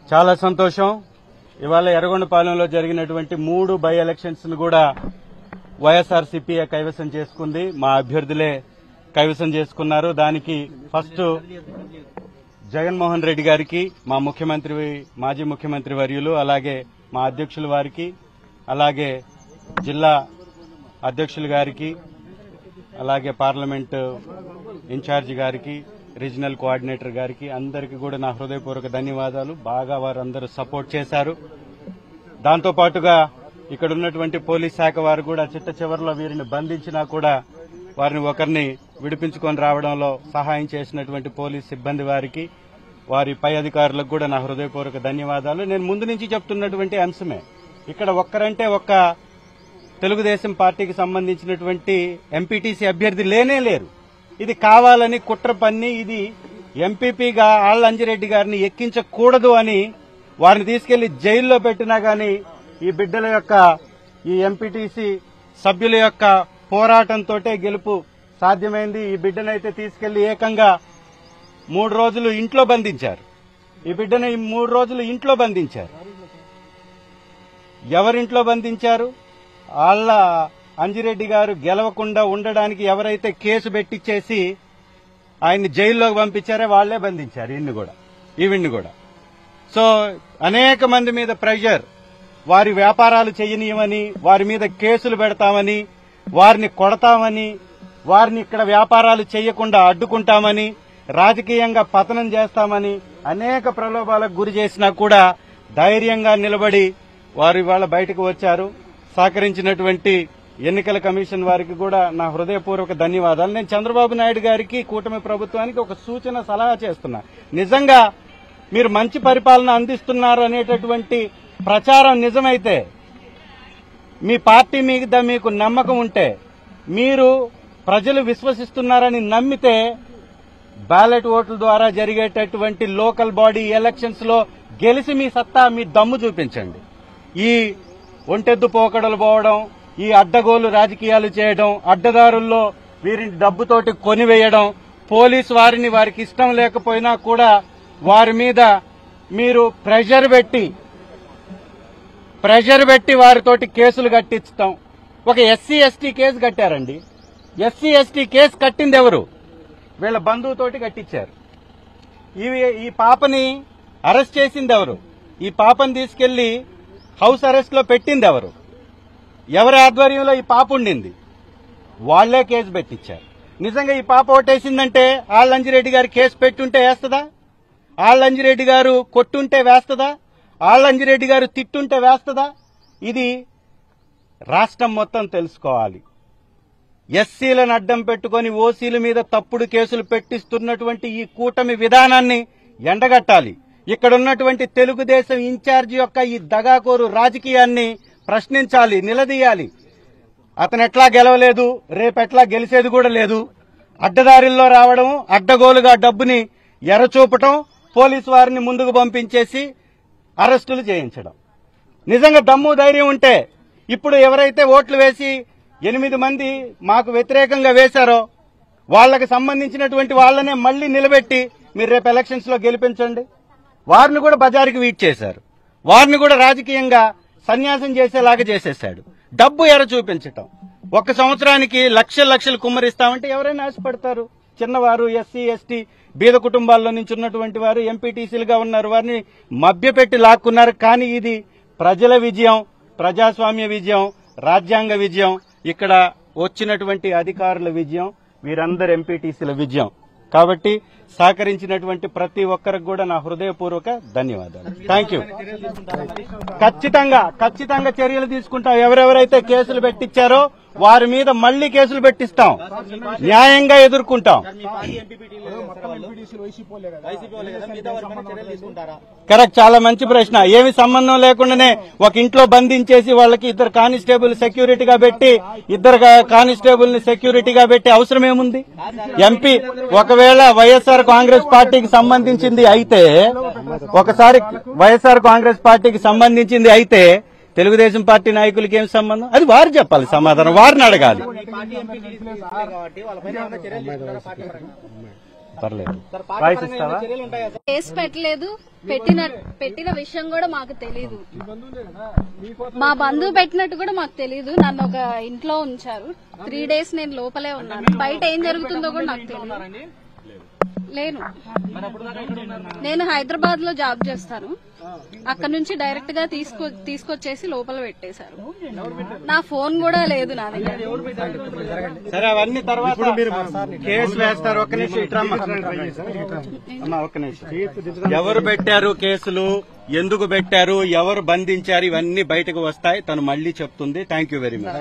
చాలా సంతోషం. ఇవాళ ఎర్రగొండపాలెంలో జరిగినటువంటి 3 బై ఎలక్షన్స్ ను కూడా వైఎస్ఆర్సీపీ కైవసం చేసుకుంది. మా అభ్యర్థులే కైవసం చేసుకున్నారు. దానికి ఫస్ట్ జగన్మోహన్ రెడ్డి గారికి, మా మాజీ ముఖ్యమంత్రి వర్యులు, అలాగే మా అధ్యక్షుల వారికి, అలాగే జిల్లా అధ్యక్షులు గారికి, అలాగే పార్లమెంట్ ఇన్ఛార్జి గారికి, రీజనల్ కోఆర్డినేటర్ గారికి అందరికీ కూడా నా హృదయపూర్వక ధన్యవాదాలు. బాగా వారందరూ సపోర్ట్ చేశారు. దాంతో పాటుగా ఇక్కడ ఉన్నటువంటి పోలీస్ శాఖ వారు కూడా చిట్ట చివరిలో వీరిని బంధించినా కూడా వారిని ఒకరిని విడిపించుకొని రావడంలో సహాయం చేసినటువంటి పోలీస్ సిబ్బంది వారికి, వారి పై అధికారులకు కూడా నా హృదయపూర్వక ధన్యవాదాలు. నేను ముందు నుంచి చెప్తున్నటువంటి అంశమే, ఇక్కడ ఒక్కరంటే ఒక్క తెలుగుదేశం పార్టీకి సంబంధించినటువంటి ఎంపీటీసీ అభ్యర్థి లేనే లేరు. ఇది కావాలని కుట్ర పన్ని, ఇది ఎంపీపీగా ఆళ్ల అంజిరెడ్డి గారిని ఎక్కించకూడదు అని వారిని తీసుకెళ్లి జైల్లో పెట్టినా గాని ఈ బిడ్డల యొక్క, ఈ ఎంపీటీసీ సభ్యుల యొక్క పోరాటంతో గెలుపు సాధ్యమైంది. ఈ బిడ్డనైతే తీసుకెళ్లి ఏకంగా 3 రోజులు ఇంట్లో బంధించారు. ఈ బిడ్డను 3 రోజులు ఇంట్లో బంధించారు. ఎవరింట్లో బంధించారు? ఆళ్ల అంజిరెడ్డి గారు గెలవకుండా ఉండడానికి ఎవరైతే కేసు పెట్టించేసి ఆయన్ని జైల్లోకి పంపించారో వాళ్లే బంధించారు ఈవిడ్ని కూడా. సో అనేక మంది మీద ప్రెషర్, వారి వ్యాపారాలు చేయనీయమని, వారి మీద కేసులు పెడతామని, వారిని కొడతామని, వారిని ఇక్కడ వ్యాపారాలు చేయకుండా అడ్డుకుంటామని, రాజకీయంగా పతనం చేస్తామని అనేక ప్రలోభాలకు గురి చేసినా కూడా ధైర్యంగా నిలబడి వారు ఇవాళ బయటకు వచ్చారు. సహకరించినటువంటి ఎన్నికల కమిషన్ వారికి కూడా నా హృదయపూర్వక ధన్యవాదాలు. నేను చంద్రబాబు నాయుడు గారికి, కూటమి ప్రభుత్వానికి ఒక సూచన, సలహా చేస్తున్నా. నిజంగా మీరు మంచి పరిపాలన అందిస్తున్నారు అనేటటువంటి ప్రచారం నిజమైతే, మీ పార్టీ మీద మీకు నమ్మకం ఉంటే, మీరు ప్రజలు విశ్వసిస్తున్నారని నమ్మితే, బ్యాలెట్ ఓట్ల ద్వారా జరిగేటటువంటి లోకల్ బాడీ ఎలక్షన్స్ లో గెలిచి మీ సత్తా, మీ దమ్ము చూపించండి. ఈ ఒంటెద్దు పోకడలు పోవడం, ఈ అడ్డగోలు రాజకీయాలు చేయడం, అడ్డదారుల్లో వీరిని డబ్బుతోటి కొనివేయడం, పోలీసు వారిని వారికి ఇష్టం లేకపోయినా కూడా వారి మీద మీరు ప్రెషర్ పెట్టి వారితోటి కేసులు కట్టించడం. ఒక ఎస్సీ ఎస్టీ కేసు కట్టారండి. ఎస్సీ ఎస్టీ కేసు కట్టింది ఎవరు? వీళ్ల బంధువుతోటి కట్టించారు. ఈ పాపని అరెస్ట్ చేసింది ఎవరు? ఈ పాపని తీసుకెళ్లి హౌస్ అరెస్ట్ లో పెట్టింది ఎవరు? ఎవరి ఆధ్వర్యంలో ఈ పాప ఉండింది? వాళ్లే కేసు పెట్టించారు. నిజంగా ఈ పాప ఓటేసిందంటే ఆళ్ల అంజిరెడ్డి గారు కేసు పెట్టుంటే వేస్తదా? ఆళ్ల అంజిరెడ్డి గారు కొట్టుంటే వేస్తదా? ఆళ్ల అంజిరెడ్డి గారు తిట్టుంటే వేస్తదా? ఇది రాష్ట్రం మొత్తం తెలుసుకోవాలి. ఎస్సీలను అడ్డం పెట్టుకుని ఓసీల మీద తప్పుడు కేసులు పెట్టిస్తున్నటువంటి ఈ కూటమి విధానాన్ని ఎండగట్టాలి. ఇక్కడున్నటువంటి తెలుగుదేశం ఇన్ఛార్జి యొక్క ఈ దగాకోరు రాజకీయాన్ని ప్రశ్నించాలి, నిలదీయాలి. అతను ఎట్లా గెలవలేదు, రేపెట్లా గెలిచేది కూడా లేదు. అడ్డదారిల్లో రావడం, అడ్డగోలుగా డబ్బుని ఎరచూపటం, పోలీసు వారిని ముందుకు పంపించేసి అరెస్టులు చేయించడం. నిజంగా దమ్ము ధైర్యం ఉంటే ఇప్పుడు ఎవరైతే ఓట్లు వేసి 8 మంది మాకు వ్యతిరేకంగా వేశారో వాళ్లకు సంబంధించినటువంటి వాళ్లనే మళ్లీ నిలబెట్టి మీరు రేపు ఎలక్షన్స్ లో గెలిపించండి. వారిని కూడా బజారుకి వీట్ చేశారు. వారిని కూడా రాజకీయంగా సన్యాసం చేసేలాగా చేసేశాడు. డబ్బు ఎర చూపించటం. 1 సంవత్సరానికి లక్షలు కుమ్మరిస్తామంటే ఎవరైనా ఆశపడతారు? చిన్నవారు, ఎస్సీ ఎస్టీ బీద కుటుంబాల్లో నుంచి ఉన్నటువంటి వారు ఎంపీటీసీలుగా ఉన్నారు. వారిని మభ్యపెట్టి లాక్కున్నారు. కానీ ఇది ప్రజల విజయం, ప్రజాస్వామ్య విజయం, రాజ్యాంగ విజయం, ఇక్కడ వచ్చినటువంటి అధికారుల విజయం, వీరందరు ఎంపీటీసీల విజయం. కాబట్టి సహకరించినటువంటి ప్రతి ఒక్కరికి కూడా నా హృదయపూర్వక ధన్యవాదాలు. Thank you. ఖచ్చితంగా చర్యలు తీసుకుంటాం. ఎవరెవరైతే కేసులు పెట్టించారో వారి మీద మళ్లీ కేసులు పెట్టిస్తాం, న్యాయంగా ఎదుర్కొంటాం. కరెక్ట్, చాలా మంచి ప్రశ్న. ఏమి సంబంధం లేకుండానే ఒక ఇంట్లో బంధించేసి వాళ్ళకి 2 కానిస్టేబుల్ సెక్యూరిటీగా పెట్టి, 2 కానిస్టేబుల్ ని సెక్యూరిటీగా పెట్టి అవసరం ఏముంది? ఎంపీ ఒకవేళ వైఎస్ఆర్ కాంగ్రెస్ పార్టీకి సంబంధించింది అయితే, ఒకసారి వైఎస్ఆర్ కాంగ్రెస్ పార్టీకి సంబంధించింది అయితే తెలుగుదేశం పార్టీ నాయకులకి ఏం సంబంధం? అది వారు చెప్పాలి, సమాధానం వారిని అడగాలి. పర్లేదు. వాయిస్ ఇస్తావా? కేసు పెట్టలేదు, పెట్టిన విషయం కూడా మాకు తెలీదు. మా బంధువు పెట్టినట్టు కూడా మాకు తెలీదు. నన్ను ఒక ఇంట్లో ఉంచారు. 3 days నేను లోపలే ఉన్నాను. బయట ఏం జరుగుతుందో కూడా నాకు తెలియదు. లేను, నేను హైదరాబాద్ లో జాబ్ చేస్తాను. అక్కడ నుంచి డైరెక్ట్ గా తీసుకొచ్చేసి లోపల పెట్టేశారు. నా ఫోన్ కూడా లేదు నా దగ్గర. సరే, అవన్నీ తర్వాత కేసు వేస్తారు. ఒక్క నిమిషం అమ్మా, ఒక్క నిమిషం. ఎవరు పెట్టారు కేసులు, ఎందుకు పెట్టారు, ఎవరు బంధించారు, ఇవన్నీ బయటకు వస్తాయి. తను మళ్ళీ చెప్తుంది. Thank you very much.